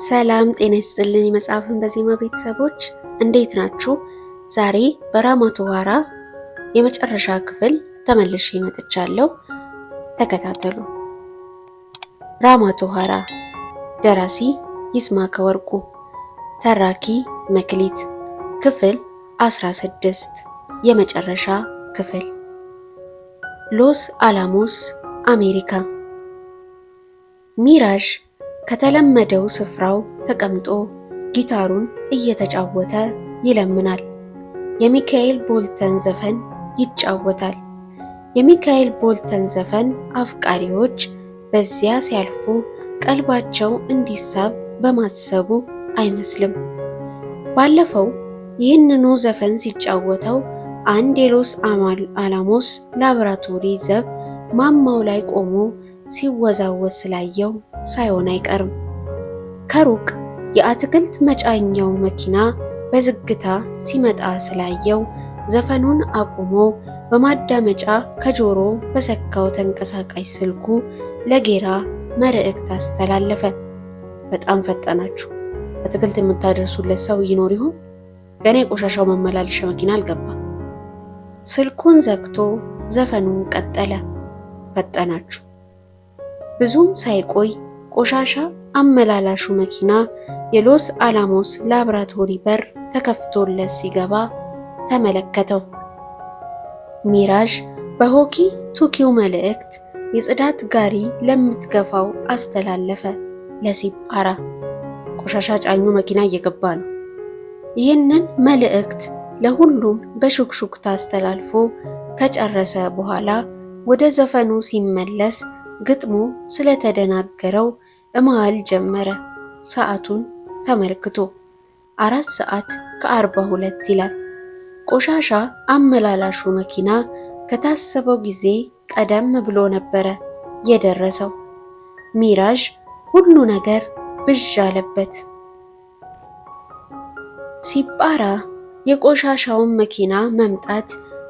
ሰላም ጤና ይስጥልን። የመጽሐፍን በዜማ ቤተሰቦች እንዴት ናችሁ? ዛሬ በራማቶ ዋራ የመጨረሻ ክፍል ተመልሼ መጥቻለሁ። ተከታተሉ። ራማቶ ዋራ፣ ደራሲ ይስማዕከ ወርቁ፣ ተራኪ መክሊት። ክፍል 16 የመጨረሻ ክፍል። ሎስ አላሞስ አሜሪካ። ሚራዥ ከተለመደው ስፍራው ተቀምጦ ጊታሩን እየተጫወተ ይለምናል። የሚካኤል ቦልተን ዘፈን ይጫወታል። የሚካኤል ቦልተን ዘፈን አፍቃሪዎች በዚያ ሲያልፉ ቀልባቸው እንዲሳብ በማሰቡ አይመስልም። ባለፈው ይህንኑ ዘፈን ሲጫወተው አንድ የሎስ አላሞስ ላቦራቶሪ ዘብ ማማው ላይ ቆሞ ሲወዛወዝ ስላየው ሳይሆን አይቀርም። ከሩቅ የአትክልት መጫኛው መኪና በዝግታ ሲመጣ ስላየው ዘፈኑን አቁሞ በማዳመጫ ከጆሮ በሰካው ተንቀሳቃሽ ስልኩ ለጌራ መልእክት አስተላለፈ። በጣም ፈጠናችሁ። አትክልት የምታደርሱለት ሰው ይኖር ይሆን? ገና የቆሻሻው መመላለሻ መኪና አልገባ። ስልኩን ዘግቶ ዘፈኑን ቀጠለ። ፈጠናችሁ። ብዙም ሳይቆይ ቆሻሻ አመላላሹ መኪና የሎስ አላሞስ ላቦራቶሪ በር ተከፍቶለት ሲገባ ተመለከተው። ሚራዥ በሆኪ ቱኪው መልእክት የጽዳት ጋሪ ለምትገፋው አስተላለፈ። ለሲጳራ ቆሻሻ ጫኙ መኪና እየገባ ነው። ይህንን መልእክት ለሁሉም በሹክሹክታ አስተላልፎ ከጨረሰ በኋላ ወደ ዘፈኑ ሲመለስ ግጥሙ ስለተደናገረው መሃል ጀመረ። ሰዓቱን ተመልክቶ 4:42 ይላል። ቆሻሻ አመላላሹ መኪና ከታሰበው ጊዜ ቀደም ብሎ ነበረ የደረሰው። ሚራዥ ሁሉ ነገር ብዥ አለበት። ሲጳራ የቆሻሻውን መኪና መምጣት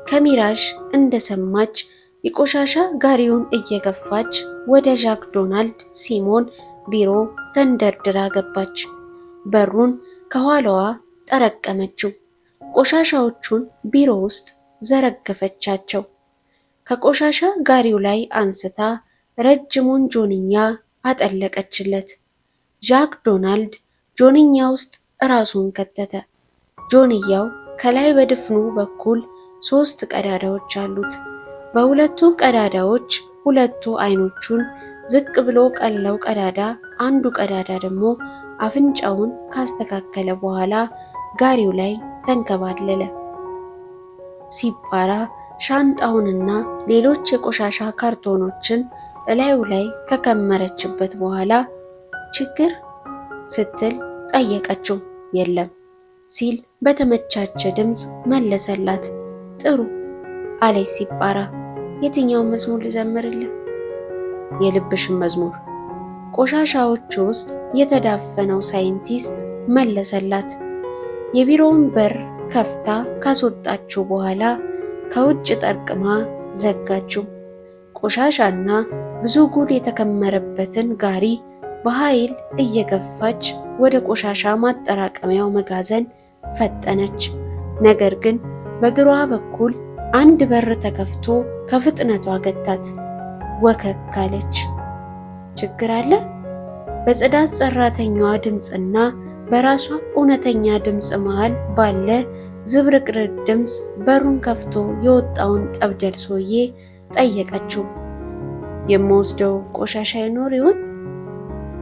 ከሚራዥ እንደሰማች የቆሻሻ ጋሪውን እየገፋች ወደ ዣክ ዶናልድ ሲሞን ቢሮ ተንደርድራ ገባች። በሩን ከኋላዋ ጠረቀመችው። ቆሻሻዎቹን ቢሮ ውስጥ ዘረገፈቻቸው። ከቆሻሻ ጋሪው ላይ አንስታ ረጅሙን ጆንያ አጠለቀችለት። ዣክ ዶናልድ ጆንያ ውስጥ ራሱን ከተተ። ጆንያው ከላይ በድፍኑ በኩል 3 ቀዳዳዎች አሉት። በሁለቱ ቀዳዳዎች ሁለቱ አይኖቹን ዝቅ ብሎ ቀለው ቀዳዳ፣ አንዱ ቀዳዳ ደግሞ አፍንጫውን ካስተካከለ በኋላ ጋሪው ላይ ተንከባለለ። ሲጳራ ሻንጣውንና ሌሎች የቆሻሻ ካርቶኖችን እላዩ ላይ ከከመረችበት በኋላ ችግር ስትል ጠየቀችው። የለም ሲል በተመቻቸ ድምፅ መለሰላት። ጥሩ አለች ሲጳራ። የትኛውን መዝሙር ልዘምርልህ? የልብሽን መዝሙር። ቆሻሻዎች ውስጥ የተዳፈነው ሳይንቲስት መለሰላት። የቢሮውን በር ከፍታ ካስወጣችው በኋላ ከውጭ ጠርቅማ ዘጋችው። ቆሻሻና ብዙ ጉድ የተከመረበትን ጋሪ በኃይል እየገፋች ወደ ቆሻሻ ማጠራቀሚያው መጋዘን ፈጠነች። ነገር ግን በግሯ በኩል አንድ በር ተከፍቶ ከፍጥነቷ ገታት። ወከክ አለች። ችግር አለ? በጽዳት ሰራተኛዋ ድምፅና በራሷ እውነተኛ ድምፅ መሃል ባለ ዝብርቅርቅ ድምፅ በሩን ከፍቶ የወጣውን ጠብደል ሰውዬ ጠየቀችው። የምወስደው ቆሻሻ ይኖር ይሆን?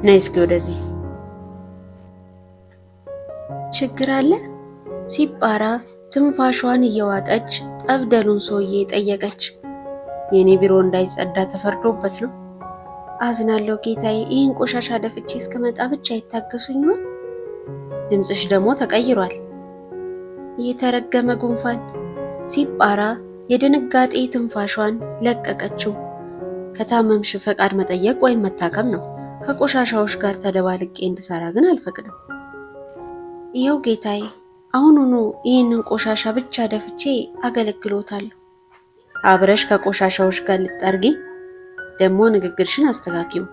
ነይ እስኪ ወደዚህ። ችግር አለ? ሲጳራ ትንፋሿን እየዋጠች ጠብደሉን ሰውዬ ጠየቀች። የኔ ቢሮ እንዳይጸዳ ተፈርዶበት ነው። አዝናለሁ ጌታዬ፣ ይህን ቆሻሻ ደፍቼ እስከመጣ ብቻ ይታገሱኝ ይሆን? ድምፅሽ ደግሞ ተቀይሯል። የተረገመ ጉንፋን። ሲጳራ የድንጋጤ ትንፋሿን ለቀቀችው። ከታመምሽ ፈቃድ መጠየቅ ወይም መታከም ነው። ከቆሻሻዎች ጋር ተደባልቄ እንድሰራ ግን አልፈቅድም። ይኸው ጌታዬ፣ አሁኑኑ ይህንን ቆሻሻ ብቻ ደፍቼ አገለግሎታለሁ። አብረሽ ከቆሻሻዎች ጋር ልጠርጊ? ደግሞ ንግግርሽን አስተካኪው።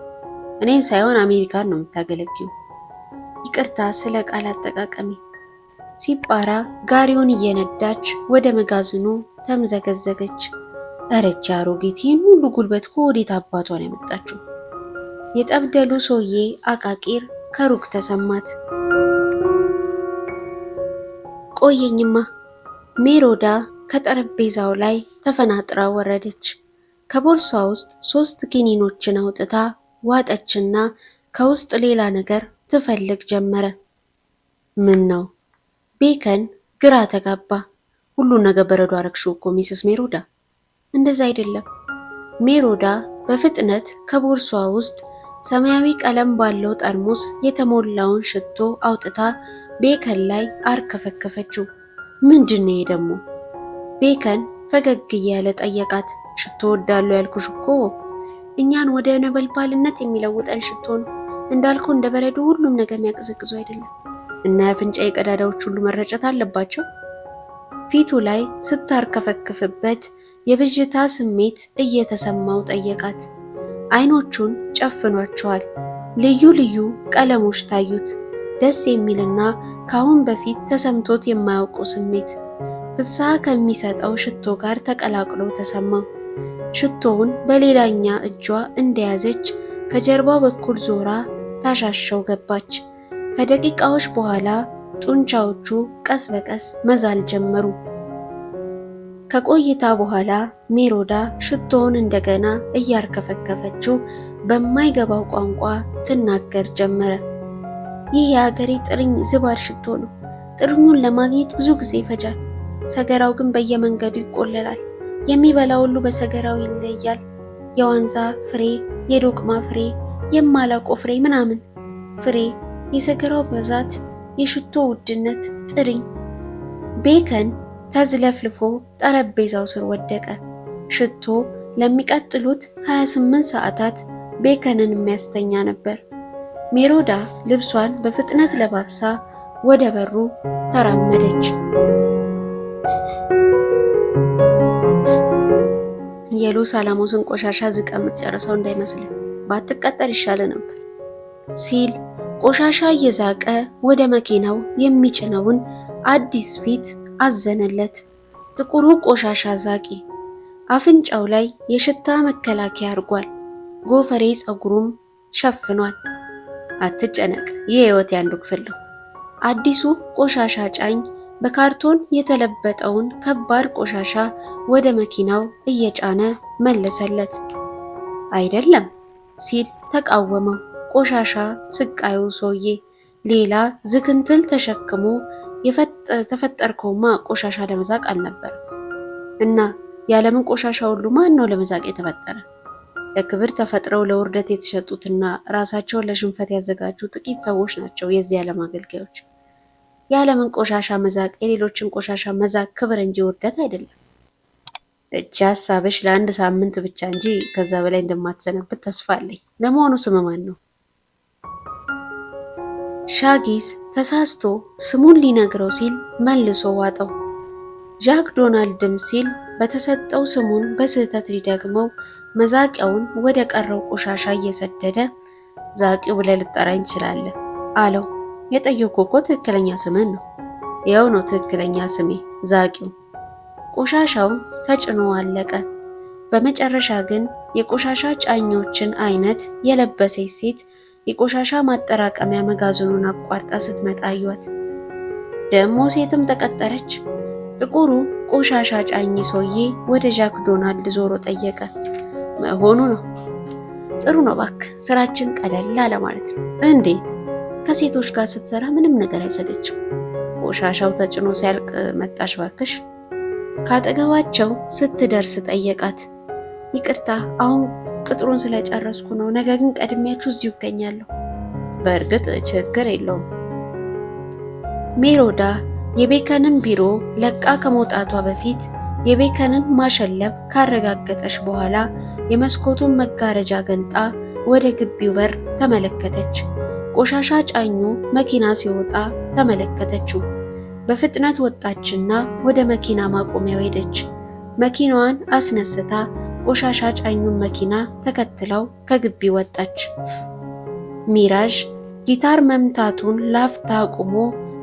እኔን ሳይሆን አሜሪካን ነው የምታገለግዩ። ይቅርታ ስለ ቃል አጠቃቀሚ። ሲጳራ ጋሪውን እየነዳች ወደ መጋዘኑ ተምዘገዘገች። እረች አሮጊት ይህን ሁሉ ጉልበት ከወዴት አባቷ ነው ያመጣችው? የጠብደሉ ሰውዬ አቃቂር ከሩቅ ተሰማት። ቆየኝማ። ሜሮዳ ከጠረጴዛው ላይ ተፈናጥራ ወረደች። ከቦርሷ ውስጥ 3 ኪኒኖችን አውጥታ ዋጠችና ከውስጥ ሌላ ነገር ትፈልግ ጀመረ። ምን ነው? ቤከን ግራ ተጋባ። ሁሉን ነገር በረዶ አረግሽው እኮ ሚስስ ሜሮዳ። እንደዛ አይደለም። ሜሮዳ በፍጥነት ከቦርሷ ውስጥ ሰማያዊ ቀለም ባለው ጠርሙስ የተሞላውን ሽቶ አውጥታ ቤከን ላይ አርከፈከፈችው። ምንድነው ይሄ ደግሞ? ቤከን ፈገግ እያለ ጠየቃት። ሽቶ ወዳለው ያልኩሽ እኮ እኛን ወደ ነበልባልነት የሚለውጠን ሽቶ ነው። እንዳልኩ እንደ በረዶ ሁሉም ነገር የሚያቀዘቅዙ አይደለም። እና የአፍንጫዬ ቀዳዳዎች ሁሉ መረጨት አለባቸው። ፊቱ ላይ ስታርከፈክፍበት የብዥታ ስሜት እየተሰማው ጠየቃት። አይኖቹን ጨፍኗቸዋል። ልዩ ልዩ ቀለሞች ታዩት። ደስ የሚልና ካሁን በፊት ተሰምቶት የማያውቀው ስሜት ፍስሐ ከሚሰጠው ሽቶ ጋር ተቀላቅሎ ተሰማው። ሽቶውን በሌላኛ እጇ እንደያዘች ከጀርባው በኩል ዞራ ታሻሸው ገባች። ከደቂቃዎች በኋላ ጡንቻዎቹ ቀስ በቀስ መዛል ጀመሩ። ከቆይታ በኋላ ሜሮዳ ሽቶውን እንደገና እያርከፈከፈችው በማይገባው ቋንቋ ትናገር ጀመረ። ይህ የሀገሬ ጥርኝ ዝባር ሽቶ ነው። ጥርኙን ለማግኘት ብዙ ጊዜ ይፈጃል። ሰገራው ግን በየመንገዱ ይቆለላል። የሚበላ ሁሉ በሰገራው ይለያል። የዋንዛ ፍሬ፣ የዶቅማ ፍሬ፣ የማላቆ ፍሬ ምናምን ፍሬ፣ የሰገራው ብዛት፣ የሽቶ ውድነት፣ ጥርኝ። ቤከን ተዝለፍልፎ ጠረጴዛው ስር ወደቀ። ሽቶ ለሚቀጥሉት 28 ሰዓታት ቤከንን የሚያስተኛ ነበር። ሜሮዳ ልብሷን በፍጥነት ለባብሳ ወደ በሩ ተራመደች። የሉስ አላሞስን ቆሻሻ ዝቃ የምትጨርሰው እንዳይመስልህ፣ ባትቀጠር ይሻለ ነበር ሲል ቆሻሻ እየዛቀ ወደ መኪናው የሚጭነውን አዲስ ፊት አዘነለት። ጥቁሩ ቆሻሻ ዛቂ አፍንጫው ላይ የሽታ መከላከያ አድርጓል። ጎፈሬ ፀጉሩም ሸፍኗል። አትጨነቅ፣ ይህ ህይወት ያንዱ ክፍል ነው። አዲሱ ቆሻሻ ጫኝ በካርቶን የተለበጠውን ከባድ ቆሻሻ ወደ መኪናው እየጫነ መለሰለት። አይደለም ሲል ተቃወመው። ቆሻሻ ስቃዩ ሰውዬ ሌላ ዝክንትል ተሸክሞ የተፈጠርከውማ ቆሻሻ ለመዛቅ አልነበር እና የዓለምን ቆሻሻ ሁሉ ማን ነው ለመዛቅ የተፈጠረ? ለክብር ተፈጥረው ለውርደት የተሸጡትና ራሳቸውን ለሽንፈት ያዘጋጁ ጥቂት ሰዎች ናቸው የዚህ ዓለም አገልጋዮች። የዓለምን ቆሻሻ መዛቅ የሌሎችን ቆሻሻ መዛቅ ክብር እንጂ ውርደት አይደለም። እቺ ሀሳብሽ ለአንድ ሳምንት ብቻ እንጂ ከዛ በላይ እንደማትሰነብት ተስፋ አለኝ። ለመሆኑ ስም ማን ነው? ሻጊስ ተሳስቶ ስሙን ሊነግረው ሲል መልሶ ዋጠው። ጃክ ዶናልድም ሲል በተሰጠው ስሙን በስህተት ሊደግመው መዛቂያውን ወደ ቀረው ቆሻሻ እየሰደደ ዛቂው ብለህ ልጠራኝ ትችላለህ አለው። የጠየኩህ እኮ ትክክለኛ ስምን ነው። ያው ነው ትክክለኛ ስሜ ዛቂው። ቆሻሻው ተጭኖ አለቀ። በመጨረሻ ግን የቆሻሻ ጫኞችን አይነት የለበሰች ሴት የቆሻሻ ማጠራቀሚያ መጋዘኑን አቋርጣ ስትመጣ አዩት። ደሞ ሴትም ተቀጠረች። ጥቁሩ ቆሻሻ ጫኝ ሰውዬ ወደ ጃክ ዶናልድ ዞሮ ጠየቀ። መሆኑ ነው። ጥሩ ነው እባክህ፣ ስራችን ቀለል አለ ማለት ነው። እንዴት? ከሴቶች ጋር ስትሰራ ምንም ነገር አይሰለችም። ቆሻሻው ተጭኖ ሲያልቅ መጣሽ ባክሽ። ካጠገባቸው ስትደርስ ጠየቃት። ይቅርታ አሁን ቅጥሩን ስለጨረስኩ ነው፣ ነገ ግን ቀድሜያችሁ እዚሁ እገኛለሁ። በእርግጥ ችግር የለውም። ሜሮዳ የቤከንን ቢሮ ለቃ ከመውጣቷ በፊት የቤከንን ማሸለብ ካረጋገጠች በኋላ የመስኮቱን መጋረጃ ገልጣ ወደ ግቢው በር ተመለከተች። ቆሻሻ ጫኙ መኪና ሲወጣ ተመለከተችው። በፍጥነት ወጣችና ወደ መኪና ማቆሚያው ሄደች። መኪናዋን አስነስታ ቆሻሻ ጫኙን መኪና ተከትለው ከግቢ ወጣች። ሚራዥ ጊታር መምታቱን ላፍታ አቁሞ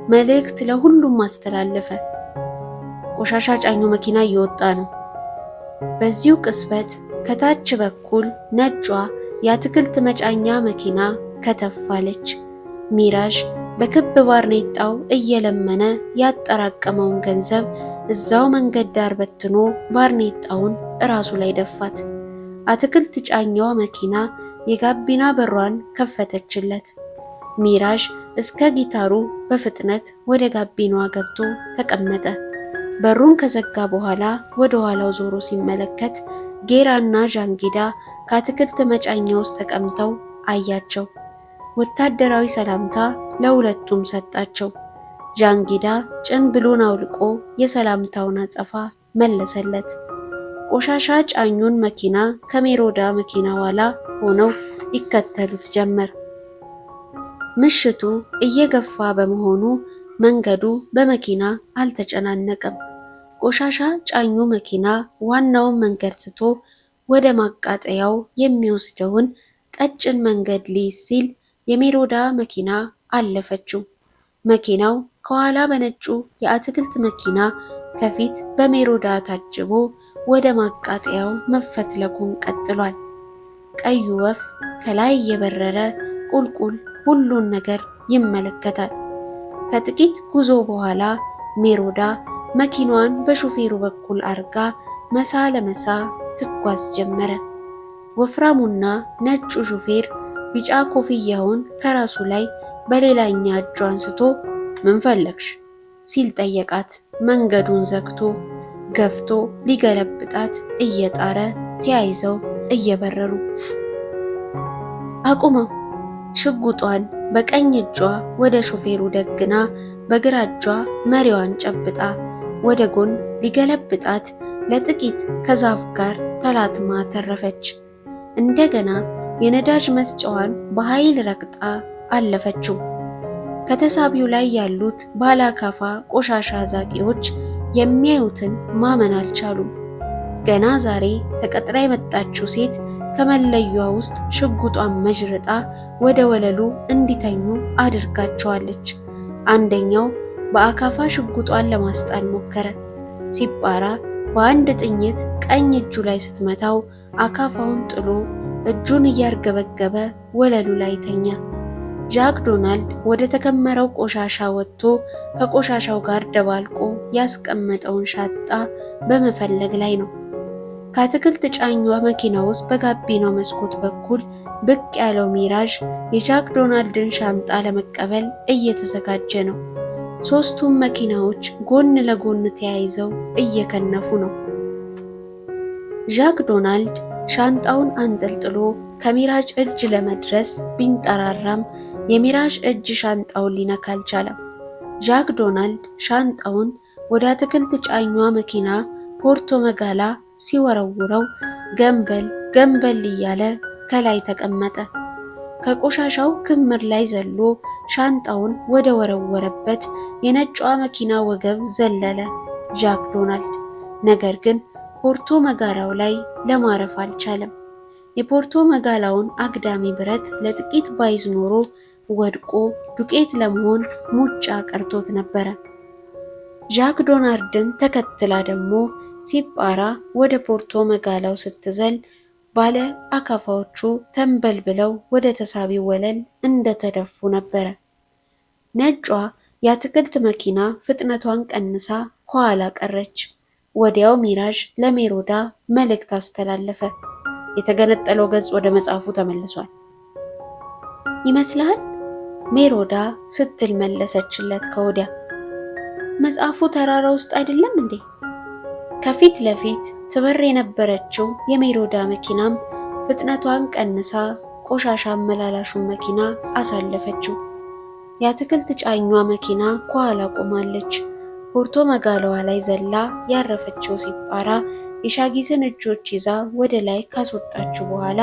መልእክት ለሁሉም አስተላለፈ። ቆሻሻ ጫኙ መኪና እየወጣ ነው። በዚሁ ቅጽበት ከታች በኩል ነጯ የአትክልት መጫኛ መኪና ከተፋለች። ሚራዥ በክብ ባርኔጣው እየለመነ ያጠራቀመውን ገንዘብ እዛው መንገድ ዳር በትኖ ባርኔጣውን እራሱ ላይ ደፋት። አትክልት ጫኛዋ መኪና የጋቢና በሯን ከፈተችለት። ሚራዥ እስከ ጊታሩ በፍጥነት ወደ ጋቢናዋ ገብቶ ተቀመጠ። በሩን ከዘጋ በኋላ ወደ ኋላው ዞሮ ሲመለከት ጌራና ዣንጊዳ ከአትክልት መጫኛ ውስጥ ተቀምጠው አያቸው። ወታደራዊ ሰላምታ ለሁለቱም ሰጣቸው። ዣንጊዳ ጭንብሉን አውልቆ የሰላምታውን አጸፋ መለሰለት። ቆሻሻ ጫኙን መኪና ከሜሮዳ መኪና ኋላ ሆነው ይከተሉት ጀመር። ምሽቱ እየገፋ በመሆኑ መንገዱ በመኪና አልተጨናነቀም። ቆሻሻ ጫኙ መኪና ዋናውን መንገድ ትቶ ወደ ማቃጠያው የሚወስደውን ቀጭን መንገድ ሊይዝ ሲል የሜሮዳ መኪና አለፈችው። መኪናው ከኋላ በነጩ የአትክልት መኪና ከፊት በሜሮዳ ታጅቦ ወደ ማቃጠያው መፈትለኩን ቀጥሏል። ቀዩ ወፍ ከላይ እየበረረ ቁልቁል ሁሉን ነገር ይመለከታል። ከጥቂት ጉዞ በኋላ ሜሮዳ መኪናዋን በሹፌሩ በኩል አርጋ መሳ ለመሳ ትጓዝ ጀመረ። ወፍራሙና ነጩ ሹፌር ቢጫ ኮፍያውን ከራሱ ላይ በሌላኛ እጁ አንስቶ ምን ፈለግሽ ሲል ጠየቃት። መንገዱን ዘግቶ ገፍቶ ሊገለብጣት እየጣረ ተያይዘው እየበረሩ አቁመው። ሽጉጧን በቀኝ እጇ ወደ ሹፌሩ ደግና በግራ እጇ መሪዋን ጨብጣ ወደ ጎን ሊገለብጣት ለጥቂት ከዛፍ ጋር ተላትማ ተረፈች። እንደገና የነዳጅ መስጫዋን በኃይል ረግጣ አለፈችው። ከተሳቢው ላይ ያሉት ባላካፋ ቆሻሻ ዛቂዎች የሚያዩትን ማመን አልቻሉም። ገና ዛሬ ተቀጥራ የመጣችው ሴት ከመለያዋ ውስጥ ሽጉጧን መዥርጣ ወደ ወለሉ እንዲተኙ አድርጋቸዋለች። አንደኛው በአካፋ ሽጉጧን ለማስጣል ሞከረ። ሲጳራ በአንድ ጥይት ቀኝ እጁ ላይ ስትመታው አካፋውን ጥሎ እጁን እያርገበገበ ወለሉ ላይ ተኛ። ጃክ ዶናልድ ወደ ተከመረው ቆሻሻ ወጥቶ ከቆሻሻው ጋር ደባልቆ ያስቀመጠውን ሻንጣ በመፈለግ ላይ ነው። ከአትክልት ጫኟ መኪና ውስጥ በጋቢናው መስኮት በኩል ብቅ ያለው ሚራዥ የጃክ ዶናልድን ሻንጣ ለመቀበል እየተዘጋጀ ነው። ሦስቱም መኪናዎች ጎን ለጎን ተያይዘው እየከነፉ ነው። ጃክ ዶናልድ ሻንጣውን አንጠልጥሎ ከሚራዥ እጅ ለመድረስ ቢንጠራራም የሚራዥ እጅ ሻንጣውን ሊነካ አልቻለም። ጃክ ዶናልድ ሻንጣውን ወደ አትክልት ጫኟ መኪና ፖርቶ መጋላ ሲወረውረው ገንበል ገንበል እያለ ከላይ ተቀመጠ። ከቆሻሻው ክምር ላይ ዘሎ ሻንጣውን ወደ ወረወረበት የነጯ መኪና ወገብ ዘለለ ጃክ ዶናልድ። ነገር ግን ፖርቶ መጋላው ላይ ለማረፍ አልቻለም። የፖርቶ መጋላውን አግዳሚ ብረት ለጥቂት ባይዝ ኖሮ ወድቆ ዱቄት ለመሆን ሙጫ ቀርቶት ነበረ። ጃክ ዶናልድን ተከትላ ደግሞ ሲጳራ ወደ ፖርቶ መጋላው ስትዘል ባለ አካፋዎቹ ተንበልብለው ወደ ተሳቢው ወለል እንደተደፉ ነበረ። ነጯ የአትክልት መኪና ፍጥነቷን ቀንሳ ከኋላ ቀረች። ወዲያው ሚራዥ ለሜሮዳ መልእክት አስተላለፈ። የተገነጠለው ገጽ ወደ መጽሐፉ ተመልሷል ይመስላል ሜሮዳ ስትል መለሰችለት ከወዲያ። መጽሐፉ ተራራ ውስጥ አይደለም እንዴ? ከፊት ለፊት ትበር የነበረችው የሜሮዳ መኪናም ፍጥነቷን ቀንሳ ቆሻሻ አመላላሹን መኪና አሳለፈችው። የአትክልት ጫኟ መኪና ከኋላ ቆማለች። ፖርቶ መጋላዋ ላይ ዘላ ያረፈችው ሲጳራ የሻጊስን እጆች ይዛ ወደ ላይ ካስወጣችው በኋላ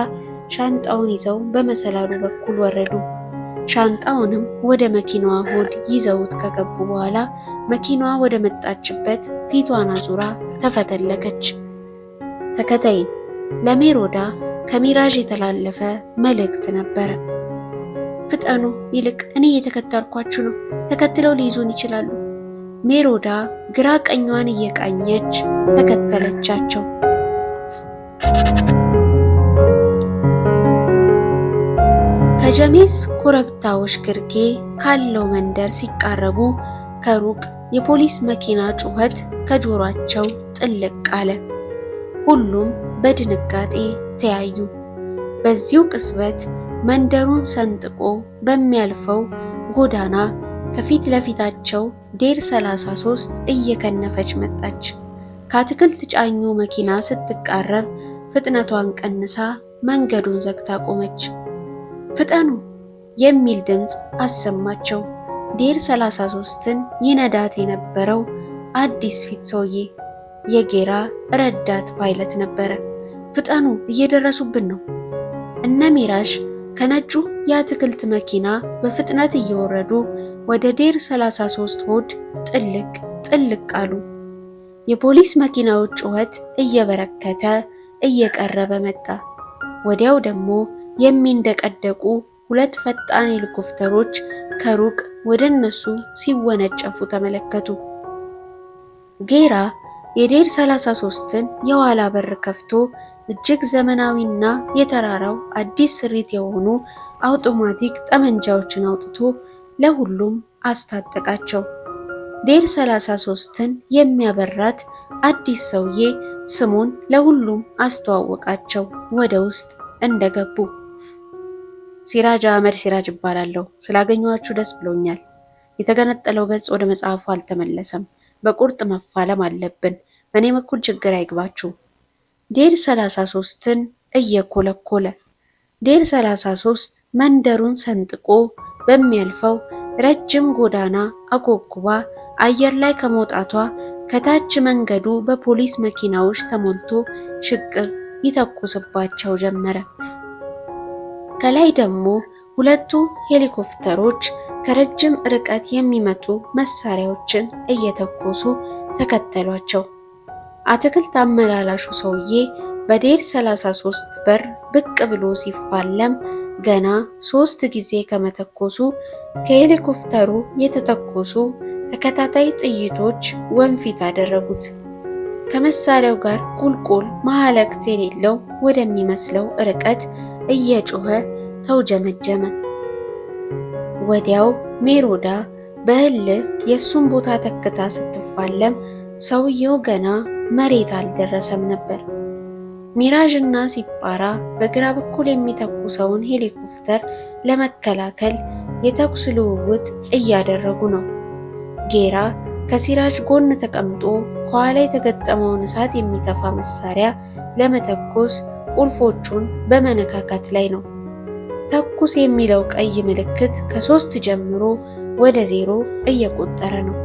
ሻንጣውን ይዘው በመሰላሉ በኩል ወረዱ። ሻንጣውንም ወደ መኪናዋ ሆድ ይዘውት ከገቡ በኋላ መኪናዋ ወደ መጣችበት ፊቷን አዙራ ተፈተለከች። ተከታይን ለሜሮዳ ከሚራዥ የተላለፈ መልእክት ነበረ። ፍጠኑ፣ ይልቅ እኔ እየተከተልኳችሁ ነው። ተከትለው ሊይዙን ይችላሉ። ሜሮዳ ግራ ቀኟን እየቃኘች ተከተለቻቸው። ከጀሜስ ኮረብታዎች ግርጌ ካለው መንደር ሲቃረቡ ከሩቅ የፖሊስ መኪና ጩኸት ከጆሯቸው ጥልቅ አለ። ሁሉም በድንጋጤ ተያዩ። በዚሁ ቅጽበት መንደሩን ሰንጥቆ በሚያልፈው ጎዳና ከፊት ለፊታቸው ዴር 33 እየከነፈች መጣች። ከአትክልት ጫኙ መኪና ስትቃረብ ፍጥነቷን ቀንሳ መንገዱን ዘግታ ቆመች። ፍጠኑ የሚል ድምፅ አሰማቸው። ዴር 33ን ይነዳት የነበረው አዲስ ፊት ሰውዬ የጌራ ረዳት ፓይለት ነበረ። ፍጠኑ፣ እየደረሱብን ነው። እነ ሚራዥ ከነጩ የአትክልት መኪና በፍጥነት እየወረዱ ወደ ዴር 33 ሆድ ጥልቅ አሉ። የፖሊስ መኪናዎች ጩኸት እየበረከተ እየቀረበ መጣ። ወዲያው ደግሞ የሚንደቀደቁ ሁለት ፈጣን ሄሊኮፕተሮች ከሩቅ ወደ እነሱ ሲወነጨፉ ተመለከቱ። ጌራ የዴር 33ን የኋላ በር ከፍቶ እጅግ ዘመናዊና የተራራው አዲስ ስሪት የሆኑ አውቶማቲክ ጠመንጃዎችን አውጥቶ ለሁሉም አስታጠቃቸው። ዴር 33ን የሚያበራት አዲስ ሰውዬ ስሙን ለሁሉም አስተዋወቃቸው። ወደ ውስጥ እንደገቡ ሲራጅ አህመድ ሲራጅ እባላለሁ። ስላገኘኋችሁ ደስ ብሎኛል። የተገነጠለው ገጽ ወደ መጽሐፉ አልተመለሰም። በቁርጥ መፋለም አለብን። በእኔ በኩል ችግር አይግባችሁ። ዴር 33ን እየኮለኮለ ዴር 33 መንደሩን ሰንጥቆ በሚያልፈው ረጅም ጎዳና አኮኩባ አየር ላይ ከመውጣቷ ከታች መንገዱ በፖሊስ መኪናዎች ተሞልቶ ሽቅብ ይተኩስባቸው ጀመረ። ከላይ ደግሞ ሁለቱ ሄሊኮፕተሮች ከረጅም ርቀት የሚመቱ መሳሪያዎችን እየተኮሱ ተከተሏቸው። አትክልት አመላላሹ ሰውዬ በዴር 33 በር ብቅ ብሎ ሲፋለም ገና 3 ጊዜ ከመተኮሱ ከሄሊኮፕተሩ የተተኮሱ ተከታታይ ጥይቶች ወንፊት አደረጉት። ከመሳሪያው ጋር ቁልቁል መሃለቅት የሌለው ወደሚመስለው ርቀት እየጮኸ ተውጀመጀመ። ወዲያው ሜሮዳ በእልህ የሱን ቦታ ተክታ ስትፋለም ሰውየው ገና መሬት አልደረሰም ነበር። ሚራዥ እና ሲፓራ በግራ በኩል የሚተኩሰውን ሄሊኮፕተር ለመከላከል የተኩስ ልውውጥ እያደረጉ ነው። ጌራ ከሲራጅ ጎን ተቀምጦ ከኋላ የተገጠመውን እሳት የሚተፋ መሳሪያ ለመተኮስ ቁልፎቹን በመነካካት ላይ ነው። ተኩስ የሚለው ቀይ ምልክት ከ3 ጀምሮ ወደ 0 እየቆጠረ ነው።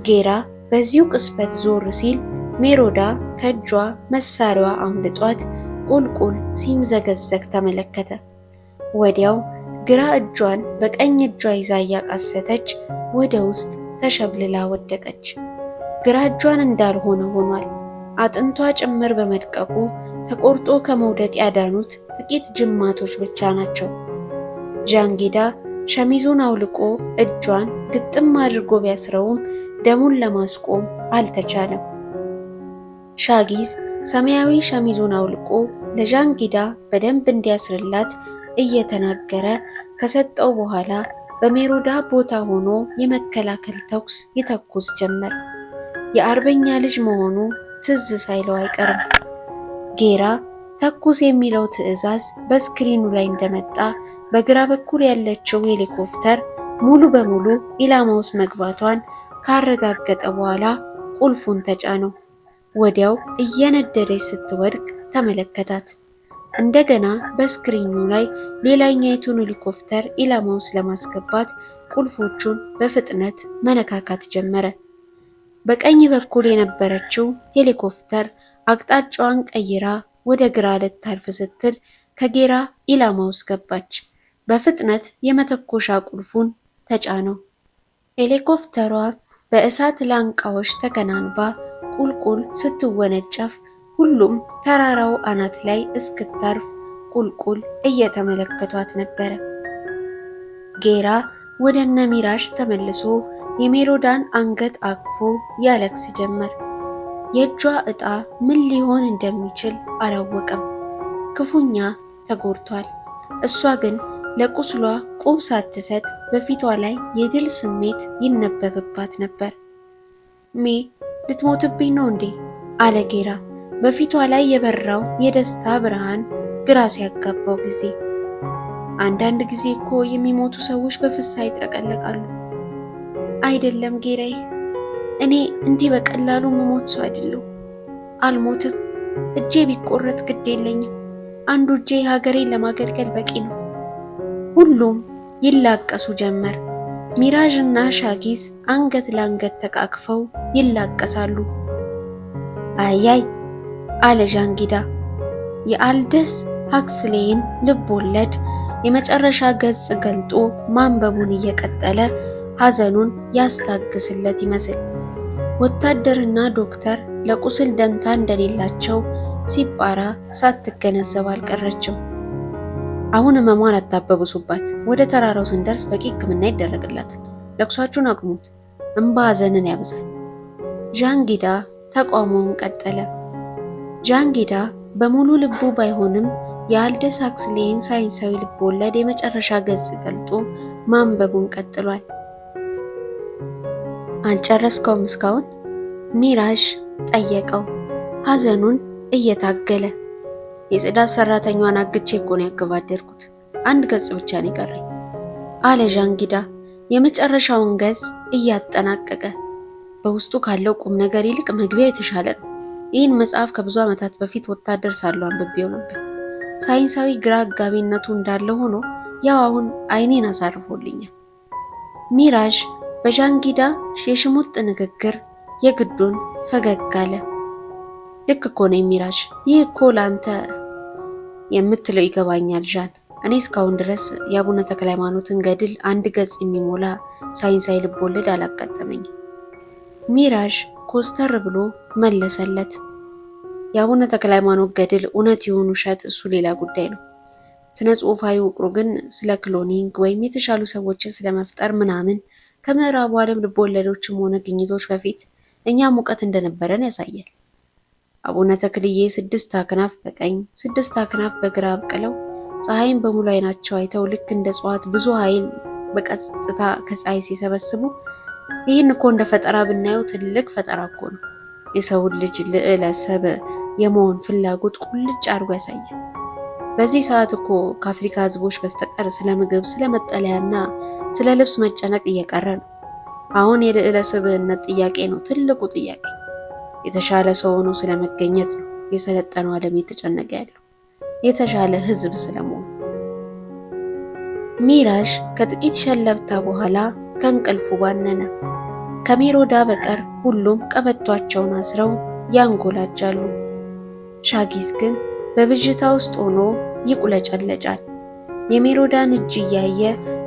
ጌራ በዚሁ ቅስበት ዞር ሲል ሜሮዳ ከእጇ መሳሪያዋ አምልጧት ቁልቁል ሲምዘገዘግ ተመለከተ። ወዲያው ግራ እጇን በቀኝ እጇ ይዛ እያቃሰተች ወደ ውስጥ ተሸብልላ ወደቀች። ግራ እጇን እንዳልሆነ ሆኗል። አጥንቷ ጭምር በመድቀቁ ተቆርጦ ከመውደቅ ያዳኑት ጥቂት ጅማቶች ብቻ ናቸው። ዣንጊዳ ሸሚዙን አውልቆ እጇን ግጥም አድርጎ ቢያስረውም ደሙን ለማስቆም አልተቻለም። ሻጊዝ ሰማያዊ ሸሚዙን አውልቆ ለዣንጊዳ በደንብ እንዲያስርላት እየተናገረ ከሰጠው በኋላ በሜሮዳ ቦታ ሆኖ የመከላከል ተኩስ ይተኩስ ጀመር። የአርበኛ ልጅ መሆኑ ትዝ ሳይለው አይቀርም። ጌራ ተኩስ የሚለው ትዕዛዝ በስክሪኑ ላይ እንደመጣ በግራ በኩል ያለችው ሄሊኮፕተር ሙሉ በሙሉ ኢላማ ውስጥ መግባቷን ካረጋገጠ በኋላ ቁልፉን ተጫነው። ወዲያው እየነደደች ስትወድቅ ተመለከታት። እንደገና በስክሪኑ ላይ ሌላኛይቱን ሄሊኮፕተር ኢላማ ውስጥ ለማስገባት ቁልፎቹን በፍጥነት መነካካት ጀመረ። በቀኝ በኩል የነበረችው ሄሊኮፕተር አቅጣጫዋን ቀይራ ወደ ግራ ልታርፍ ስትል ከጌራ ኢላማ ውስጥ ገባች። በፍጥነት የመተኮሻ ቁልፉን ተጫነው። ሄሊኮፕተሯ በእሳት ላንቃዎች ተከናንባ ቁልቁል ስትወነጨፍ ሁሉም ተራራው አናት ላይ እስክታርፍ ቁልቁል እየተመለከቷት ነበረ። ጌራ ወደ እነ ሚራዥ ተመልሶ የሜሮዳን አንገት አቅፎ ያለቅስ ጀመር። የእጇ ዕጣ ምን ሊሆን እንደሚችል አላወቀም። ክፉኛ ተጎድቷል። እሷ ግን ለቁስሏ ቁብ ሳትሰጥ በፊቷ ላይ የድል ስሜት ይነበብባት ነበር። ሜ ልትሞትብኝ ነው እንዴ? አለ ጌራ በፊቷ ላይ የበራው የደስታ ብርሃን ግራ ሲያጋባው ጊዜ። አንዳንድ ጊዜ እኮ የሚሞቱ ሰዎች በፍስሃ ይጥለቀለቃሉ። አይደለም ጌራዬ፣ እኔ እንዲህ በቀላሉ መሞት ሰው አይደለሁ። አልሞትም። እጄ ቢቆረጥ ግድ የለኝም። አንዱ እጄ ሀገሬን ለማገልገል በቂ ነው። ሁሉም ይላቀሱ ጀመር። ሚራዥ እና ሻጊዝ አንገት ለአንገት ተቃቅፈው ይላቀሳሉ። አያይ አለ ዣንጊዳ የአልደስ ሀክስሌይን ልብ ወለድ የመጨረሻ ገጽ ገልጦ ማንበቡን እየቀጠለ ሐዘኑን ያስታግስለት ይመስል። ወታደርና ዶክተር ለቁስል ደንታ እንደሌላቸው ሲጳራ ሳትገነዘብ አልቀረችም። አሁን ህመሟን አታበብሱባት። ወደ ተራራው ስንደርስ በቂ ሕክምና ይደረግላታል። ለቅሷችሁን አቁሙት። እንባ ሐዘንን ያብዛል። ዣንጊዳ ተቋሙን ቀጠለ። ዣንጊዳ በሙሉ ልቡ ባይሆንም የአልደስ ሀክስሌይን ሳይንሳዊ ልብ ወለድ የመጨረሻ ገጽ ገልጦ ማንበቡን ቀጥሏል። አልጨረስከውም እስካሁን? ሚራዥ ጠየቀው ሐዘኑን እየታገለ። የጽዳት ሰራተኛዋን አግቼ እኮ ነው ያገባደርኩት። አንድ ገጽ ብቻ ነው የቀረኝ አለ ዣንጊዳ የመጨረሻውን ገጽ እያጠናቀቀ። በውስጡ ካለው ቁም ነገር ይልቅ መግቢያው የተሻለ ነው። ይህን መጽሐፍ ከብዙ ዓመታት በፊት ወታደር ሳለሁ አንብቤው ነበር። ሳይንሳዊ ግራ አጋቢነቱ እንዳለ ሆኖ ያው አሁን አይኔን አሳርፎልኛል። ሚራዥ በዣንጊዳ የሽሙጥ ንግግር የግዱን ፈገግ አለ። ልክ እኮ ነው ሚራዥ፣ ይህ እኮ ለአንተ የምትለው ይገባኛል ዣን። እኔ እስካሁን ድረስ የአቡነ ተክለ ሃይማኖትን ገድል አንድ ገጽ የሚሞላ ሳይንሳዊ ልቦለድ አላጋጠመኝም። ሚራዥ ኮስተር ብሎ መለሰለት። የአቡነ ተክለ ሃይማኖት ገድል እውነት ይሁን ውሸት እሱ ሌላ ጉዳይ ነው። ስነ ጽሑፋዊ ውቅሩ ግን ስለ ክሎኒንግ ወይም የተሻሉ ሰዎችን ስለመፍጠር ምናምን ከምዕራቡ ዓለም ልቦለዶችም ሆነ ግኝቶች በፊት እኛ ሙቀት እንደነበረን ያሳያል። አቡነ ተክልዬ 6 አክናፍ በቀኝ 6 አክናፍ በግራ አብቅለው ፀሐይን በሙሉ አይናቸው አይተው ልክ እንደ እጽዋት ብዙ ኃይል በቀጥታ ከፀሐይ ሲሰበስቡ ይህን እኮ እንደ ፈጠራ ብናየው ትልቅ ፈጠራ እኮ ነው። የሰውን ልጅ ልዕለ ሰብ የመሆን ፍላጎት ቁልጭ አድርጎ ያሳያል። በዚህ ሰዓት እኮ ከአፍሪካ ህዝቦች በስተቀር ስለ ምግብ፣ ስለ መጠለያና ስለ ልብስ መጨነቅ እየቀረ ነው። አሁን የልዕለ ሰብዕነት ጥያቄ ነው ትልቁ ጥያቄ። የተሻለ ሰው ሆኖ ስለመገኘት ነው የሰለጠነው ዓለም የተጨነቀ ያለው፣ የተሻለ ህዝብ ስለመሆኑ። ሚራዥ ከጥቂት ሸለብታ በኋላ ከእንቅልፉ ባነነ። ከሜሮዳ በቀር ሁሉም ቀበቷቸውን አስረው ያንጎላጃሉ። ሻጊዝ ግን በብዥታ ውስጥ ሆኖ ይቁለጨለጫል። የሜሮዳን እጅ እያየ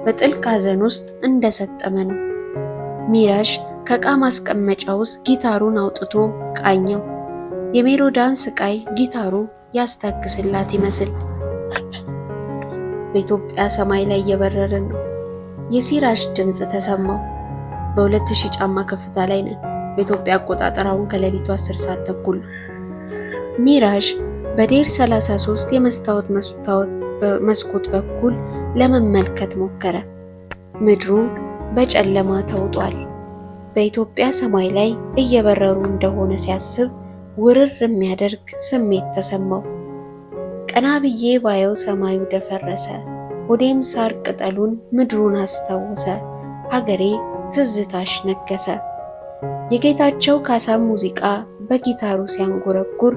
በጥልቅ ሐዘን ውስጥ እንደሰጠመ ነው። ሚራዥ ከዕቃ ማስቀመጫ ውስጥ ጊታሩን አውጥቶ ቃኘው። የሜሮዳን ስቃይ ጊታሩ ያስታግስላት ይመስል። በኢትዮጵያ ሰማይ ላይ እየበረርን ነው። የሲራጅ ድምፅ ተሰማው። በ2000 ጫማ ከፍታ ላይ ነን። በኢትዮጵያ አቆጣጠር አሁን ከሌሊቱ 10 ሰዓት ተኩል። ሚራዥ በዴር 33 የመስታወት መስኮት በኩል ለመመልከት ሞከረ። ምድሩ በጨለማ ተውጧል። በኢትዮጵያ ሰማይ ላይ እየበረሩ እንደሆነ ሲያስብ ውርር የሚያደርግ ስሜት ተሰማው። ቀና ብዬ ባየው ሰማዩ ደፈረሰ፣ ወዴም ሳር ቅጠሉን ምድሩን አስታወሰ፣ ሀገሬ ትዝታሽ ነገሰ። የጌታቸው ካሳ ሙዚቃ በጊታሩ ሲያንጎረጉር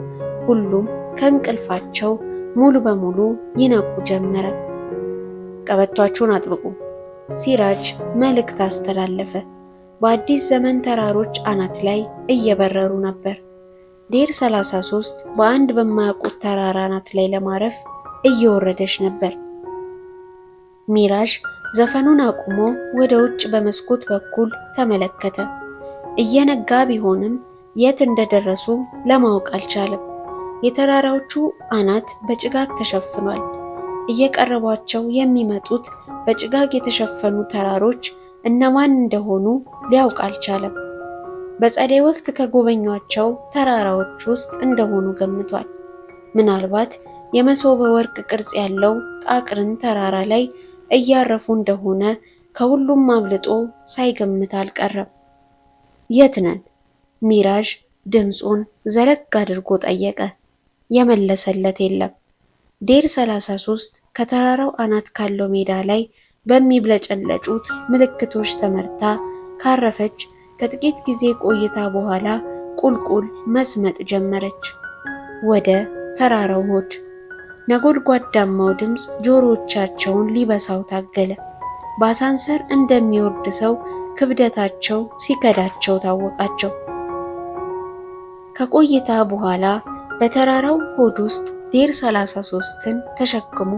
ሁሉም ከእንቅልፋቸው ሙሉ በሙሉ ይነቁ ጀመረ። ቀበቷችሁን አጥብቁ፣ ሲራጅ መልእክት አስተላለፈ። በአዲስ ዘመን ተራሮች አናት ላይ እየበረሩ ነበር። ዴር 33 በአንድ በማያውቁት ተራራ አናት ላይ ለማረፍ እየወረደች ነበር። ሚራዥ ዘፈኑን አቁሞ ወደ ውጭ በመስኮት በኩል ተመለከተ። እየነጋ ቢሆንም የት እንደደረሱ ለማወቅ አልቻለም። የተራራዎቹ አናት በጭጋግ ተሸፍኗል። እየቀረቧቸው የሚመጡት በጭጋግ የተሸፈኑ ተራሮች እነማን እንደሆኑ ሊያውቅ አልቻለም። በጸደይ ወቅት ከጎበኟቸው ተራራዎች ውስጥ እንደሆኑ ገምቷል። ምናልባት የመሶበ ወርቅ ቅርጽ ያለው ጣቅርን ተራራ ላይ እያረፉ እንደሆነ ከሁሉም አብልጦ ሳይገምት አልቀረም። የት ነን? ሚራዥ ድምፁን ዘለግ አድርጎ ጠየቀ። የመለሰለት የለም። ዴር 33 ከተራራው አናት ካለው ሜዳ ላይ በሚብለጨለጩት ምልክቶች ተመርታ ካረፈች ከጥቂት ጊዜ ቆይታ በኋላ ቁልቁል መስመጥ ጀመረች ወደ ተራራው ሆድ። ነጎድጓዳማው ድምፅ ጆሮዎቻቸውን ሊበሳው ታገለ። በአሳንሰር እንደሚወርድ ሰው ክብደታቸው ሲከዳቸው ታወቃቸው። ከቆይታ በኋላ በተራራው ሆድ ውስጥ ዴር 33ን ተሸክሞ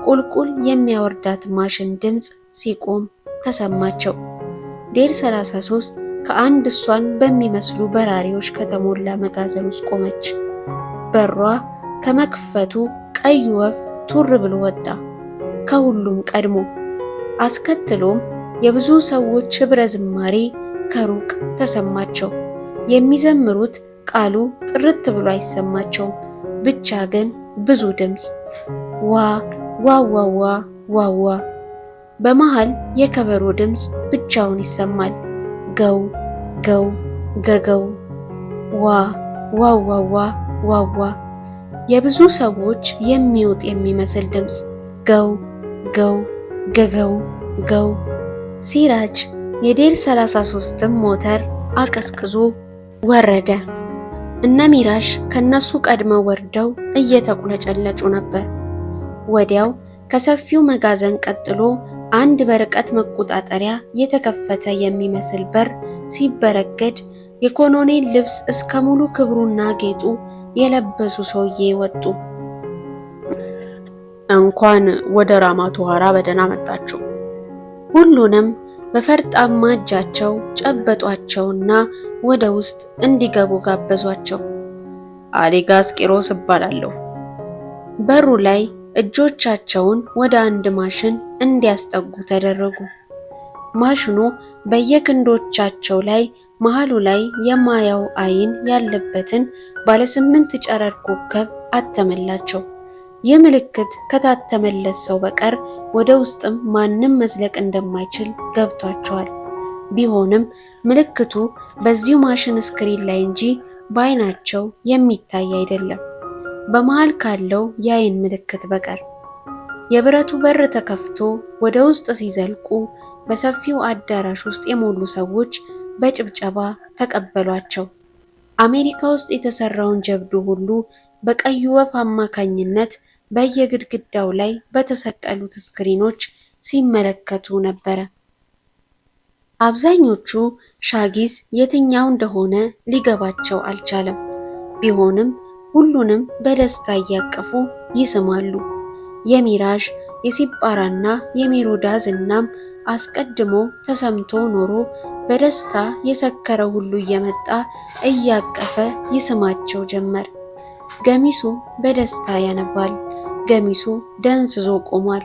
ቁልቁል የሚያወርዳት ማሽን ድምፅ ሲቆም ተሰማቸው። ዴር 33 ከአንድ እሷን በሚመስሉ በራሪዎች ከተሞላ መጋዘን ውስጥ ቆመች። በሯ ከመክፈቱ ቀይ ወፍ ቱር ብሎ ወጣ፣ ከሁሉም ቀድሞ። አስከትሎም የብዙ ሰዎች ህብረ ዝማሬ ከሩቅ ተሰማቸው። የሚዘምሩት ቃሉ ጥርት ብሎ አይሰማቸውም፣ ብቻ ግን ብዙ ድምፅ ዋ ዋ ዋ ዋ ዋ ዋ። በመሃል የከበሮ ድምፅ ብቻውን ይሰማል። ገው ገው ገገው ዋ ዋ ዋ ዋ ዋ ዋ። የብዙ ሰዎች የሚውጥ የሚመስል ድምፅ ገው ገው ገገው ገው። ሲራጅ የዴር 33ም ሞተር አቀዝቅዞ ወረደ። እነ ሚራዥ ከነሱ ቀድመው ወርደው እየተቁለጨለጩ ነበር። ወዲያው ከሰፊው መጋዘን ቀጥሎ አንድ በርቀት መቆጣጠሪያ የተከፈተ የሚመስል በር ሲበረገድ የኮሎኔል ልብስ እስከ ሙሉ ክብሩና ጌጡ የለበሱ ሰውዬ ወጡ። እንኳን ወደ ራማቱ ኋራ በደህና መጣችሁ። ሁሉንም በፈርጣማ እጃቸው ጨበጧቸውና ወደ ውስጥ እንዲገቡ ጋበዟቸው። አሊጋስ ቂሮስ እባላለሁ። በሩ ላይ እጆቻቸውን ወደ አንድ ማሽን እንዲያስጠጉ ተደረጉ። ማሽኑ በየክንዶቻቸው ላይ መሃሉ ላይ የማያው አይን ያለበትን ባለ 8 ጨረር ኮከብ አተመላቸው። ይህ ምልክት ከታተመለት ሰው በቀር ወደ ውስጥም ማንም መዝለቅ እንደማይችል ገብቷቸዋል። ቢሆንም ምልክቱ በዚሁ ማሽን ስክሪን ላይ እንጂ በአይናቸው የሚታይ አይደለም፣ በመሃል ካለው የአይን ምልክት በቀር። የብረቱ በር ተከፍቶ ወደ ውስጥ ሲዘልቁ በሰፊው አዳራሽ ውስጥ የሞሉ ሰዎች በጭብጨባ ተቀበሏቸው። አሜሪካ ውስጥ የተሰራውን ጀብዱ ሁሉ በቀዩ ወፍ አማካኝነት በየግድግዳው ላይ በተሰቀሉት ስክሪኖች ሲመለከቱ ነበረ። አብዛኞቹ ሻጊስ የትኛው እንደሆነ ሊገባቸው አልቻለም። ቢሆንም ሁሉንም በደስታ እያቀፉ ይስማሉ። የሚራዥ የሲጳራና የሜሮዳ ዝናም አስቀድሞ ተሰምቶ ኖሮ በደስታ የሰከረው ሁሉ እየመጣ እያቀፈ ይስማቸው ጀመር። ገሚሱ በደስታ ያነባል፣ ገሚሱ ደንዝዞ ቆሟል።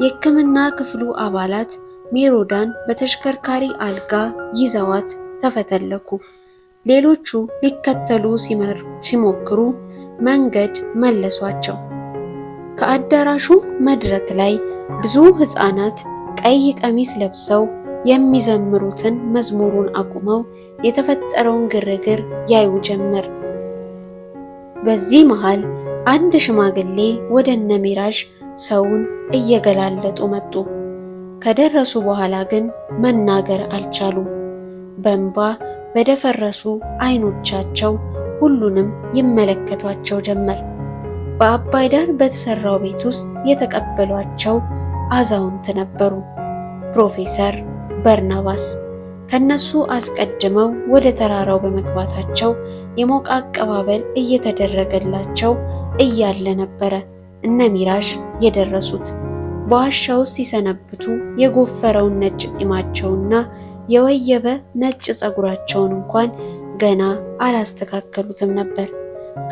የሕክምና ክፍሉ አባላት ሜሮዳን በተሽከርካሪ አልጋ ይዘዋት ተፈተለኩ። ሌሎቹ ሊከተሉ ሲሞክሩ መንገድ መለሷቸው። ከአዳራሹ መድረክ ላይ ብዙ ሕፃናት ቀይ ቀሚስ ለብሰው የሚዘምሩትን መዝሙሩን አቁመው የተፈጠረውን ግርግር ያዩ ጀመር። በዚህ መሃል አንድ ሽማግሌ ወደ እነ ሚራዥ ሰውን እየገላለጡ መጡ። ከደረሱ በኋላ ግን መናገር አልቻሉም። በእንባ በደፈረሱ አይኖቻቸው ሁሉንም ይመለከቷቸው ጀመር። በአባይ ዳር በተሰራው ቤት ውስጥ የተቀበሏቸው አዛውንት ነበሩ። ፕሮፌሰር በርናባስ ከነሱ አስቀድመው ወደ ተራራው በመግባታቸው የሞቀ አቀባበል እየተደረገላቸው እያለ ነበረ እነ ሚራዥ የደረሱት። በዋሻ ውስጥ ሲሰነብቱ የጎፈረውን ነጭ ጢማቸውና የወየበ ነጭ ፀጉራቸውን እንኳን ገና አላስተካከሉትም ነበር።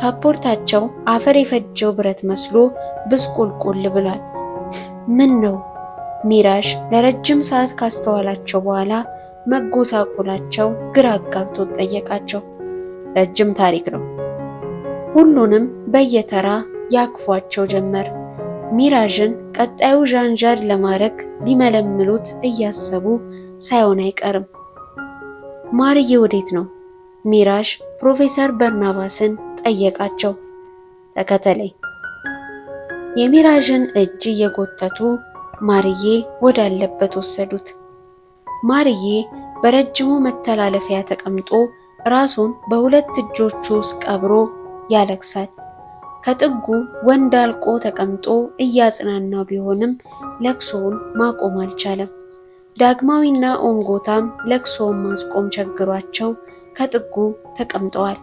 ካፖርታቸው አፈር የፈጀው ብረት መስሎ ብስቁልቁል ብሏል። ምን ነው? ሚራዥ ለረጅም ሰዓት ካስተዋላቸው በኋላ መጎሳቆላቸው ግራ አጋብቶት ጠየቃቸው። ረጅም ታሪክ ነው። ሁሉንም በየተራ ያቅፏቸው ጀመር። ሚራዥን ቀጣዩ ዣንዣድ ለማድረግ ሊመለምሉት እያሰቡ ሳይሆን አይቀርም። ማርዬ ወዴት ነው? ሚራዥ ፕሮፌሰር በርናባስን ጠየቃቸው። ተከተለኝ። የሚራዥን እጅ እየጎተቱ ማርዬ ወዳለበት ወሰዱት። ማርዬ በረጅሙ መተላለፊያ ተቀምጦ ራሱን በሁለት እጆቹ ውስጥ ቀብሮ ያለቅሳል። ከጥጉ ወንድ አልቆ ተቀምጦ እያጽናናው ቢሆንም ለቅሶውን ማቆም አልቻለም። ዳግማዊና ኦንጎታም ለቅሶውን ማስቆም ቸግሯቸው ከጥጉ ተቀምጠዋል።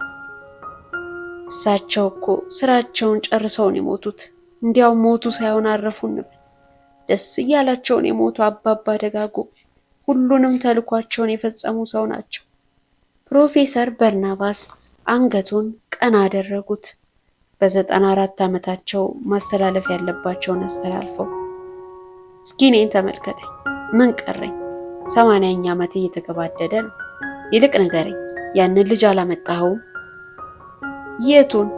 እሳቸው እኮ ስራቸውን ጨርሰውን የሞቱት፣ እንዲያው ሞቱ ሳይሆን አረፉን። ደስ እያላቸውን የሞቱ አባባ ደጋጎ ሁሉንም ተልኳቸውን የፈጸሙ ሰው ናቸው። ፕሮፌሰር በርናባስ አንገቱን ቀና አደረጉት። በ94 ዓመታቸው ማስተላለፍ ያለባቸውን አስተላልፈው፣ እስኪ እኔን ተመልከተኝ፣ ምን ቀረኝ? 80ኛ ዓመት እየተገባደደ ነው። ይልቅ ንገረኝ፣ ያንን ልጅ አላመጣኸውም? የቱን?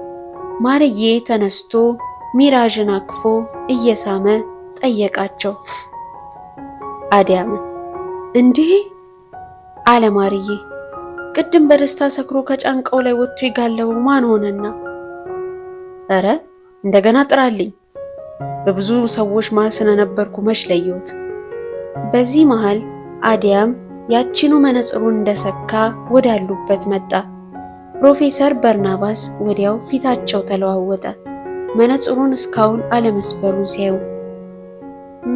ማርዬ ተነስቶ ሚራዥን አቅፎ እየሳመ ጠየቃቸው። አዲያምን። እንዲህ አለ ማርዬ። ቅድም በደስታ ሰክሮ ከጫንቃው ላይ ወጥቶ ይጋለበው ማን ሆነና? እረ እንደገና ጥራልኝ። በብዙ ሰዎች መሃል ስለነበርኩ መች ለየሁት። በዚህ መሃል አዲያም ያቺኑ መነጽሩን እንደሰካ ወዳሉበት መጣ። ፕሮፌሰር በርናባስ ወዲያው ፊታቸው ተለዋወጠ። መነጽሩን እስካሁን አለመስበሩን ሲያዩ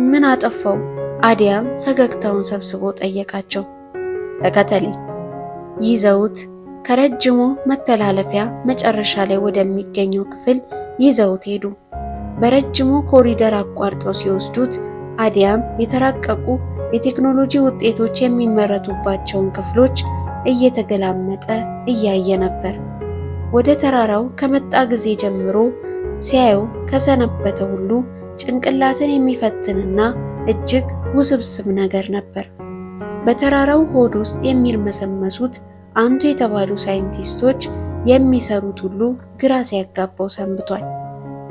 ምን አጠፋው? አዲያም ፈገግታውን ሰብስቦ ጠየቃቸው። ተከተለኝ። ይዘውት ከረጅሙ መተላለፊያ መጨረሻ ላይ ወደሚገኘው ክፍል ይዘውት ሄዱ። በረጅሙ ኮሪደር አቋርጠው ሲወስዱት አዲያም የተራቀቁ የቴክኖሎጂ ውጤቶች የሚመረቱባቸውን ክፍሎች እየተገላመጠ እያየ ነበር። ወደ ተራራው ከመጣ ጊዜ ጀምሮ ሲያየው ከሰነበተ ሁሉ ጭንቅላትን የሚፈትንና እጅግ ውስብስብ ነገር ነበር። በተራራው ሆድ ውስጥ የሚርመሰመሱት አንቱ የተባሉ ሳይንቲስቶች የሚሰሩት ሁሉ ግራ ሲያጋባው ሰንብቷል።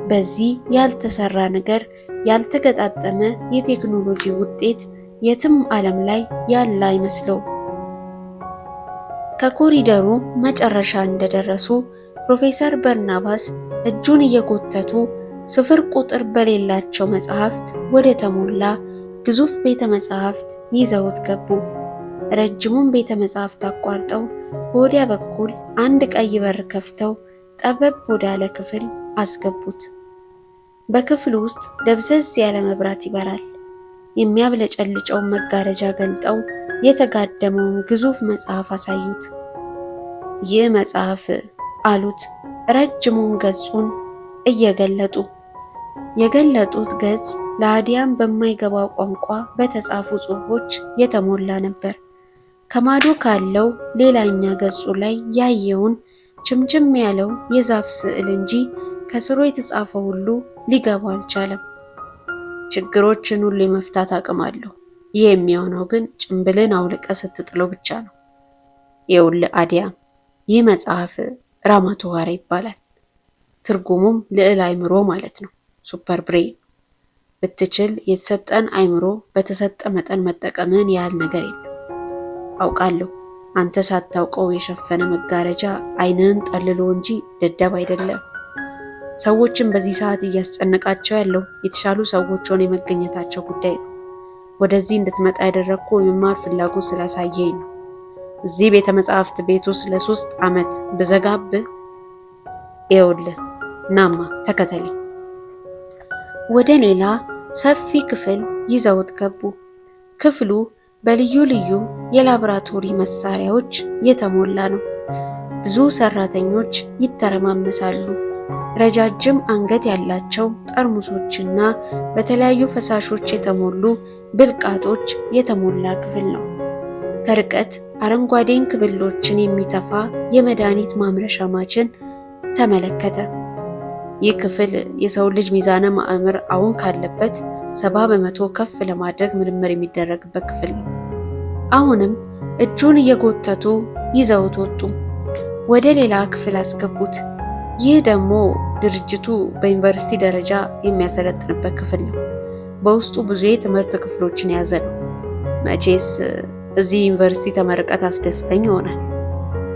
በዚህ ያልተሰራ ነገር፣ ያልተገጣጠመ የቴክኖሎጂ ውጤት የትም ዓለም ላይ ያለ አይመስለው። ከኮሪደሩ መጨረሻ እንደደረሱ ፕሮፌሰር በርናባስ እጁን እየጎተቱ ስፍር ቁጥር በሌላቸው መጽሐፍት ወደ ተሞላ ግዙፍ ቤተ መጻሕፍት ይዘውት ገቡ። ረጅሙን ቤተ መጻሕፍት አቋርጠው በወዲያ በኩል አንድ ቀይ በር ከፍተው ጠበብ ወዳለ ክፍል አስገቡት። በክፍሉ ውስጥ ደብዘዝ ያለ መብራት ይበራል። የሚያብለጨልጨውን መጋረጃ ገልጠው የተጋደመውን ግዙፍ መጽሐፍ አሳዩት። ይህ መጽሐፍ አሉት ረጅሙን ገጹን እየገለጡ። የገለጡት ገጽ ለአዲያም በማይገባው ቋንቋ በተጻፉ ጽሑፎች የተሞላ ነበር። ከማዶ ካለው ሌላኛ ገጹ ላይ ያየውን ችምችም ያለው የዛፍ ስዕል እንጂ ከስሩ የተጻፈው ሁሉ ሊገባው አልቻለም። ችግሮችን ሁሉ የመፍታት አቅም አለው። ይህ የሚሆነው ግን ጭምብልን አውልቀ ስትጥለው ብቻ ነው። ይኸውልህ አዲያም፣ ይህ መጽሐፍ ራማቶዋራ ይባላል። ትርጉሙም ልዕል አይምሮ ማለት ነው። ሱፐር ብሬን። ብትችል የተሰጠን አይምሮ በተሰጠ መጠን መጠቀምን ያህል ነገር የለም። አውቃለሁ አንተ ሳታውቀው የሸፈነ መጋረጃ አይንህን ጠልሎ እንጂ ደደብ አይደለም። ሰዎችን በዚህ ሰዓት እያስጨነቃቸው ያለው የተሻሉ ሰዎች ሆነው የመገኘታቸው ጉዳይ ነው። ወደዚህ እንድትመጣ ያደረግኩ የመማር ፍላጎት ስላሳየኝ ነው። እዚህ ቤተ መጻሕፍት ቤት ውስጥ ለ3 ዓመት ብዘጋብህ፣ ይኸውልህ ናማ ተከተለኝ። ወደ ሌላ ሰፊ ክፍል ይዘውት ገቡ። ክፍሉ በልዩ ልዩ የላቦራቶሪ መሳሪያዎች የተሞላ ነው። ብዙ ሰራተኞች ይተረማመሳሉ። ረጃጅም አንገት ያላቸው ጠርሙሶችና በተለያዩ ፈሳሾች የተሞሉ ብልቃጦች የተሞላ ክፍል ነው። ከርቀት አረንጓዴ እንክብሎችን የሚተፋ የመድኃኒት ማምረሻ ማሽን ተመለከተ። ይህ ክፍል የሰው ልጅ ሚዛነ ማዕምር አሁን ካለበት 70 በመቶ ከፍ ለማድረግ ምርምር የሚደረግበት ክፍል ነው። አሁንም እጁን እየጎተቱ ይዘውት ወጡ። ወደ ሌላ ክፍል አስገቡት። ይህ ደግሞ ድርጅቱ በዩኒቨርሲቲ ደረጃ የሚያሰለጥንበት ክፍል ነው። በውስጡ ብዙ የትምህርት ክፍሎችን የያዘ ነው። መቼስ እዚህ ዩኒቨርሲቲ ተመርቀት አስደስተኝ ይሆናል።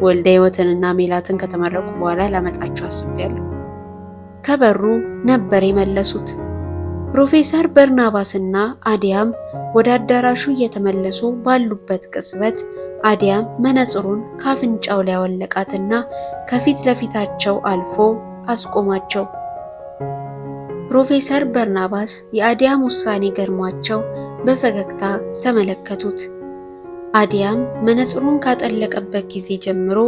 ወልደ ሕይወትንና ሜላትን ከተመረቁ በኋላ ላመጣቸው አስቤያለሁ። ከበሩ ነበር የመለሱት። ፕሮፌሰር በርናባስና አዲያም ወደ አዳራሹ እየተመለሱ ባሉበት ቅጽበት አዲያም መነጽሩን ካፍንጫው ላይ ያወለቃትና ከፊት ለፊታቸው አልፎ አስቆማቸው። ፕሮፌሰር በርናባስ የአዲያም ውሳኔ ገርሟቸው በፈገግታ ተመለከቱት። አዲያም መነጽሩን ካጠለቀበት ጊዜ ጀምሮ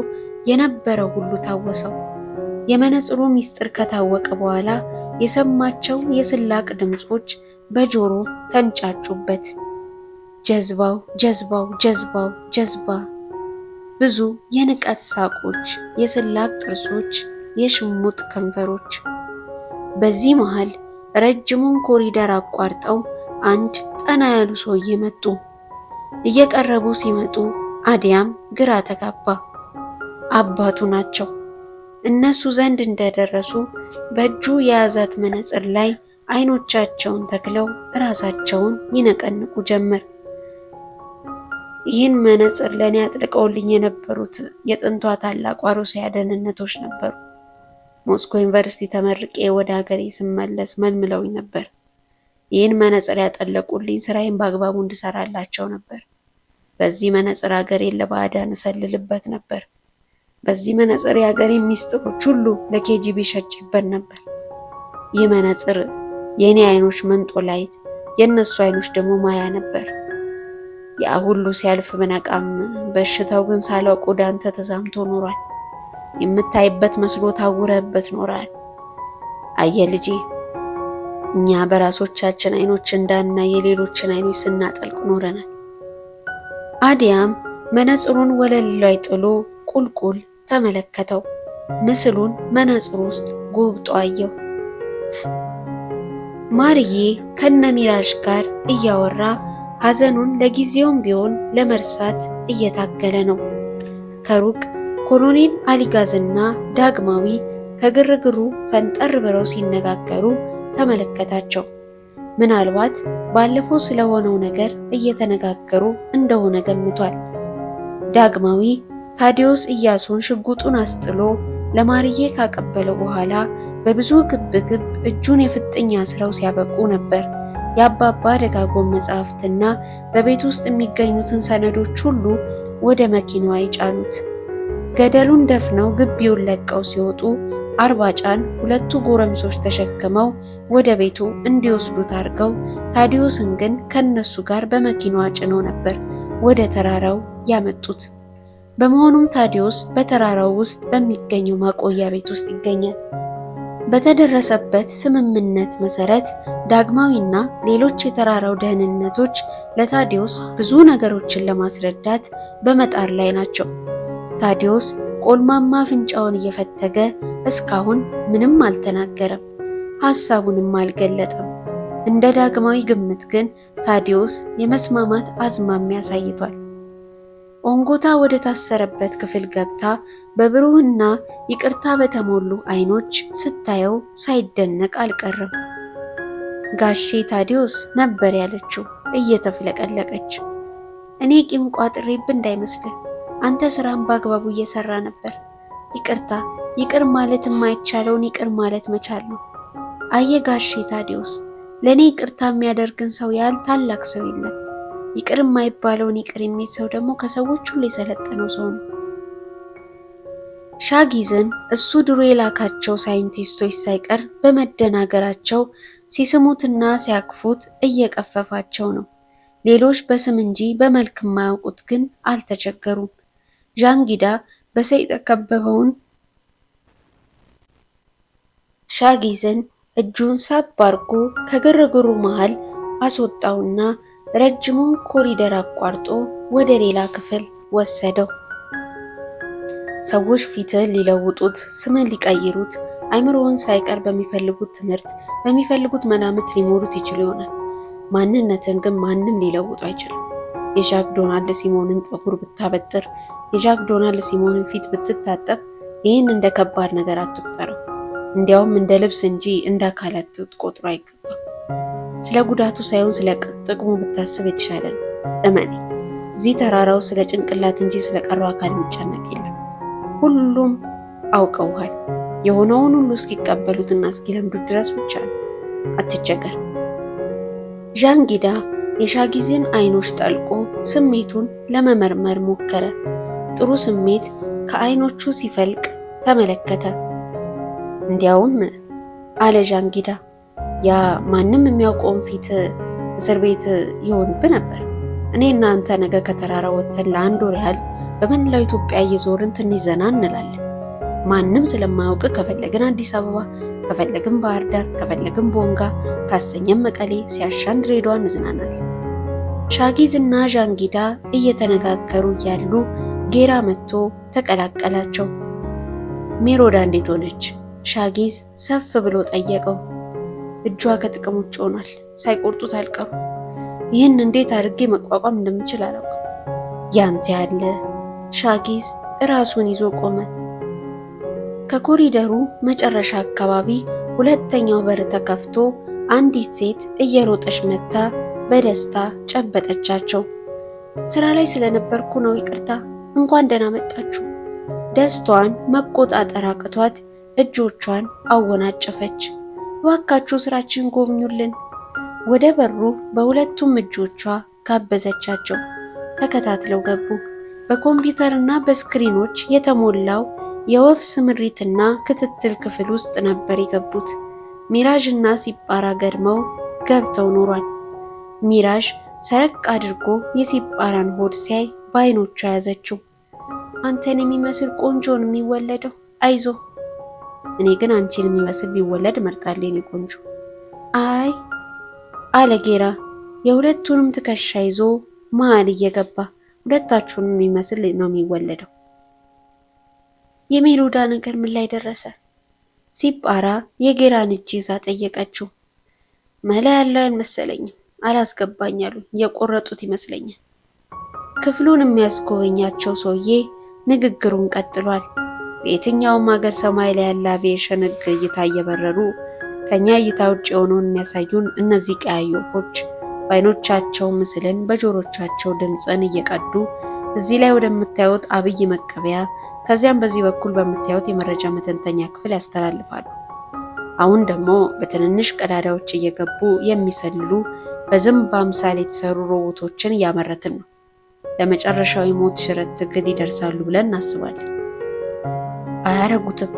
የነበረው ሁሉ ታወሰው። የመነጽሩ ምስጢር ከታወቀ በኋላ የሰማቸው የስላቅ ድምጾች በጆሮ ተንጫጩበት። ጀዝባው ጀዝባው ጀዝባው ጀዝባ። ብዙ የንቀት ሳቆች፣ የስላቅ ጥርሶች፣ የሽሙጥ ከንፈሮች። በዚህ መሃል ረጅሙን ኮሪደር አቋርጠው አንድ ጠና ያሉ ሰውዬ መጡ። እየቀረቡ ሲመጡ አዲያም ግራ ተጋባ። አባቱ ናቸው። እነሱ ዘንድ እንደደረሱ በእጁ የያዛት መነጽር ላይ አይኖቻቸውን ተክለው ራሳቸውን ይነቀንቁ ጀመር። ይህን መነጽር ለኔ አጥልቀውልኝ የነበሩት የጥንቷ ታላቋ ሩሲያ ደህንነቶች ነበሩ። ሞስኮ ዩኒቨርሲቲ ተመርቄ ወደ ሀገሬ ስመለስ መልምለውኝ ነበር። ይህን መነጽር ያጠለቁልኝ ስራዬን በአግባቡ እንድሰራላቸው ነበር። በዚህ መነጽር ሀገሬን ለባዕዳን እሰልልበት ነበር። በዚህ መነጽር የሀገሬን ሚስጥሮች ሁሉ ለኬጂቢ ሸጬበት ነበር። ይህ መነጽር የእኔ አይኖች መንጦላይት፣ የእነሱ አይኖች ደግሞ ማያ ነበር። ያ ሁሉ ሲያልፍ ብነቃም በሽታው ግን ሳላውቅ ወደ አንተ ተዛምቶ ኖሯል። የምታይበት መስሎ ታውረህበት ኖራል። አየህ ልጄ፣ እኛ በራሶቻችን አይኖች እንዳናይ የሌሎችን አይኖች ስናጠልቅ ኖረናል። አዲያም መነጽሩን ወለል ላይ ጥሎ ቁልቁል ተመለከተው። ምስሉን መነጽሩ ውስጥ ጎብጦ አየው። ማርዬ ከነሚራዥ ጋር እያወራ ሐዘኑን ለጊዜውም ቢሆን ለመርሳት እየታገለ ነው። ከሩቅ ኮሎኔል አሊጋዝና ዳግማዊ ከግርግሩ ፈንጠር ብለው ሲነጋገሩ ተመለከታቸው። ምናልባት ባለፈው ስለሆነው ነገር እየተነጋገሩ እንደሆነ ገምቷል። ዳግማዊ ታዲዮስ ኢያሱን ሽጉጡን አስጥሎ ለማርዬ ካቀበለው በኋላ በብዙ ግብግብ እጁን የፍጥኝ አስረው ሲያበቁ ነበር የአባባ ደጋጎን መጽሐፍትና በቤት ውስጥ የሚገኙትን ሰነዶች ሁሉ ወደ መኪናዋ ይጫኑት። ገደሉን ደፍነው ግቢውን ለቀው ሲወጡ አርባጫን ሁለቱ ጎረምሶች ተሸክመው ወደ ቤቱ እንዲወስዱት አድርገው ታዲዮስን ግን ከነሱ ጋር በመኪናዋ ጭነው ነበር ወደ ተራራው ያመጡት። በመሆኑም ታዲዮስ በተራራው ውስጥ በሚገኘው ማቆያ ቤት ውስጥ ይገኛል። በተደረሰበት ስምምነት መሰረት ዳግማዊና ሌሎች የተራራው ደህንነቶች ለታዲዮስ ብዙ ነገሮችን ለማስረዳት በመጣር ላይ ናቸው። ታዲዮስ ቆልማማ አፍንጫውን እየፈተገ እስካሁን ምንም አልተናገረም፣ ሐሳቡንም አልገለጠም። እንደ ዳግማዊ ግምት ግን ታዲዮስ የመስማማት አዝማሚያ አሳይቷል። ኦንጎታ ወደ ታሰረበት ክፍል ገብታ በብሩህና ይቅርታ በተሞሉ አይኖች ስታየው ሳይደነቅ አልቀረም። ጋሼ ታዲዮስ ነበር ያለችው እየተፍለቀለቀች። እኔ ቂም ቋጥሬብ እንዳይመስልህ፣ አንተ ስራን በአግባቡ እየሰራ ነበር። ይቅርታ ይቅር ማለት የማይቻለውን ይቅር ማለት መቻል ነው። አየ ጋሼ ታዲዮስ፣ ለኔ ይቅርታ የሚያደርግን ሰው ያህል ታላቅ ሰው የለም። ይቅር የማይባለውን ይቅር የሚል ሰው ደግሞ ከሰዎች ሁሉ የሰለጠነው ሰው ነው። ሻጊዝን እሱ ድሮ የላካቸው ሳይንቲስቶች ሳይቀር በመደናገራቸው ሲስሙትና ሲያቅፉት እየቀፈፋቸው ነው። ሌሎች በስም እንጂ በመልክ የማያውቁት ግን አልተቸገሩም። ዣንጊዳ በሰይፍ የተከበበውን ሻጊዝን እጁን ሳብ አድርጎ ከግርግሩ መሃል አስወጣውና ረጅሙን ኮሪደር አቋርጦ ወደ ሌላ ክፍል ወሰደው። ሰዎች ፊትህን ሊለውጡት፣ ስምን ሊቀይሩት፣ አይምሮውን ሳይቀር በሚፈልጉት ትምህርት፣ በሚፈልጉት መላምት ሊሞሩት ይችሉ ይሆናል። ማንነትን ግን ማንም ሊለውጡ አይችልም። የዣክ ዶናልድ ሲሞንን ጠጉር ብታበጥር፣ የዣክ ዶናልድ ሲሞንን ፊት ብትታጠብ ይህን እንደ ከባድ ነገር አትቁጠረው። እንዲያውም እንደ ልብስ እንጂ እንደ አካላት ትቆጥሮ አይገባም። ስለ ጉዳቱ ሳይሆን ስለ ጥቅሙ ብታስብ የተሻለ ነው። እመኔ፣ እዚህ ተራራው ስለ ጭንቅላት እንጂ ስለ ቀረው አካል የሚጨነቅ የለም። ሁሉም አውቀውሃል። የሆነውን ሁሉ እስኪቀበሉትና እስኪለምዱት ድረስ ብቻ ነው። አትቸገር። ዣንጊዳ የሻጊዝን አይኖች ጠልቆ ስሜቱን ለመመርመር ሞከረ። ጥሩ ስሜት ከአይኖቹ ሲፈልቅ ተመለከተ። እንዲያውም አለ ዣንጊዳ፣ ያ ማንም የሚያውቀውን ፊት እስር ቤት ይሆንብህ ነበር። እኔ እና አንተ ነገ ከተራራ ወጥተን ለአንድ ወር ያህል በመላው ኢትዮጵያ እየዞርን ትንሽ ዘና እንላለን። ማንም ስለማያውቅ ከፈለግን አዲስ አበባ፣ ከፈለግን ባህር ዳር፣ ከፈለግን ቦንጋ፣ ካሰኘን መቀሌ፣ ሲያሻን ድሬዳዋ እንዝናናለን። ሻጊዝ እና ዣንጊዳ እየተነጋገሩ እያሉ ጌራ መጥቶ ተቀላቀላቸው። ሜሮዳ እንዴት ሆነች? ሻጊዝ ሰፍ ብሎ ጠየቀው። እጇ ከጥቅም ውጭ ሆኗል። ሳይቆርጡት አልቀሩ። ይህን እንዴት አድርጌ መቋቋም እንደምችል አላውቅም። ያንተ ያለ። ሻጊዝ ራሱን ይዞ ቆመ። ከኮሪደሩ መጨረሻ አካባቢ ሁለተኛው በር ተከፍቶ አንዲት ሴት እየሮጠች መጥታ በደስታ ጨበጠቻቸው። ስራ ላይ ስለነበርኩ ነው፣ ይቅርታ፣ እንኳን ደህና መጣችሁ። ደስታዋን መቆጣጠር አቅቷት እጆቿን አወናጨፈች። እባካችሁ ስራችን ጎብኙልን። ወደ በሩ በሁለቱም እጆቿ ጋበዘቻቸው። ተከታትለው ገቡ። በኮምፒውተርና በስክሪኖች የተሞላው የወፍ ስምሪትና ክትትል ክፍል ውስጥ ነበር የገቡት። ሚራዥ እና ሲጳራ ገድመው ገብተው ኖሯል። ሚራዥ ሰረቅ አድርጎ የሲጳራን ሆድ ሲያይ በአይኖቿ ያዘችው። አንተን የሚመስል ቆንጆን የሚወለደው፣ አይዞ። እኔ ግን አንቺን የሚመስል ቢወለድ እመርጣለሁ የኔ ቆንጆ። አይ አለ ጌራ የሁለቱንም ትከሻ ይዞ መሃል እየገባ፣ ሁለታችሁንም የሚመስል ነው የሚወለደው። የሜሮዳ ነገር ምን ላይ ደረሰ? ሲጳራ የጌራን እጅ ይዛ ጠየቀችው። መላ ያለው አልመሰለኝም፣ አላስገባኝ አሉኝ። የቆረጡት ይመስለኛል። ክፍሉን የሚያስጎበኛቸው ሰውዬ ንግግሩን ቀጥሏል። በየትኛውም ሀገር ሰማይ ላይ ያለ አቪዬሽን ሕግ እይታ እየበረሩ ከኛ እይታ ውጭ የሆነውን የሚያሳዩን እነዚህ ቀያይ ወፎች በአይኖቻቸው ምስልን፣ በጆሮቻቸው ድምፅን እየቀዱ እዚህ ላይ ወደምታዩት አብይ መቀበያ፣ ከዚያም በዚህ በኩል በምታዩት የመረጃ መተንተኛ ክፍል ያስተላልፋሉ። አሁን ደግሞ በትንንሽ ቀዳዳዎች እየገቡ የሚሰልሉ በዝንብ አምሳል የተሰሩ ሮቦቶችን እያመረትን ነው። ለመጨረሻዊ ሞት ሽረት ትግል ይደርሳሉ ብለን እናስባለን። አያረጉትም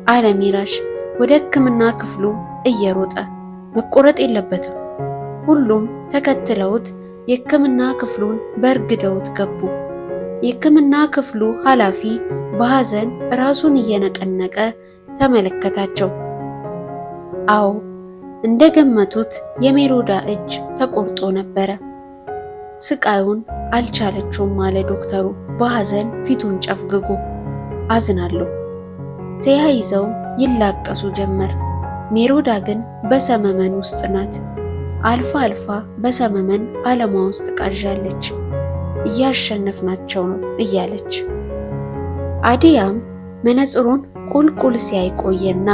አለ ሚራዥ ወደ ሕክምና ክፍሉ እየሮጠ። መቆረጥ የለበትም። ሁሉም ተከትለውት የሕክምና ክፍሉን በእርግደውት ገቡ። የሕክምና ክፍሉ ኃላፊ በሐዘን ራሱን እየነቀነቀ ተመለከታቸው። አዎ እንደገመቱት የሜሮዳ እጅ ተቆርጦ ነበረ። ስቃዩን አልቻለችውም አለ ዶክተሩ በሐዘን ፊቱን ጨፍግጎ። አዝናለሁ። ተያይዘው ይላቀሱ ጀመር። ሜሮዳ ግን በሰመመን ውስጥ ናት። አልፋ አልፋ በሰመመን ዓለሟ ውስጥ ቃዣለች። እያሸነፍናቸው ነው እያለች። አዲያም መነጽሩን ቁልቁል ሲያይ ቆየና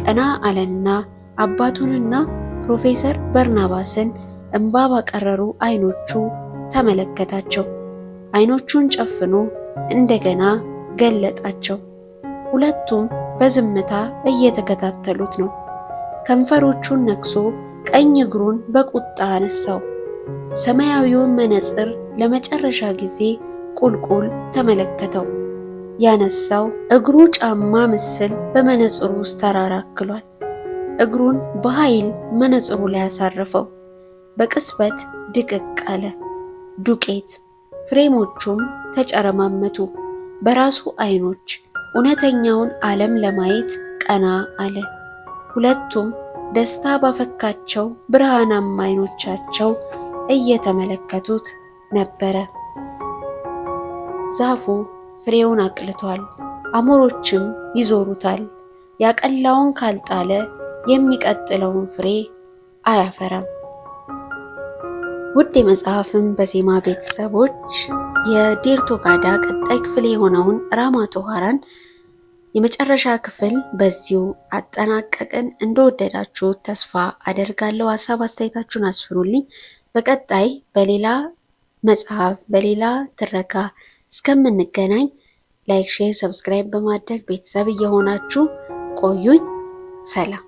ቀና አለና አባቱንና ፕሮፌሰር በርናባስን እንባ ባቀረሩ አይኖቹ ተመለከታቸው። አይኖቹን ጨፍኖ እንደገና ገለጣቸው። ሁለቱም በዝምታ እየተከታተሉት ነው። ከንፈሮቹን ነክሶ ቀኝ እግሩን በቁጣ አነሳው። ሰማያዊውን መነጽር ለመጨረሻ ጊዜ ቁልቁል ተመለከተው። ያነሳው እግሩ ጫማ ምስል በመነጽሩ ውስጥ ተራራክሏል። እግሩን በኃይል መነጽሩ ላይ ያሳረፈው። በቅስበት ድቅቅ አለ። ዱቄት ፍሬሞቹም ተጨረማመቱ። በራሱ አይኖች እውነተኛውን ዓለም ለማየት ቀና አለ። ሁለቱም ደስታ ባፈካቸው ብርሃናማ አይኖቻቸው እየተመለከቱት ነበረ። ዛፉ ፍሬውን አቅልቷል። አሞሮችም ይዞሩታል። ያቀላውን ካልጣለ የሚቀጥለውን ፍሬ አያፈራም። ውድ የመጽሐፍም በዜማ ቤተሰቦች የዴርቶ ጋዳ ቀጣይ ክፍል የሆነውን ራማቶሃራን የመጨረሻ ክፍል በዚሁ አጠናቀቅን። እንደወደዳችሁ ተስፋ አደርጋለሁ። ሀሳብ አስተያየታችሁን አስፍሩልኝ። በቀጣይ በሌላ መጽሐፍ በሌላ ትረካ እስከምንገናኝ ላይክ፣ ሼር፣ ሰብስክራይብ በማድረግ ቤተሰብ እየሆናችሁ ቆዩኝ። ሰላም።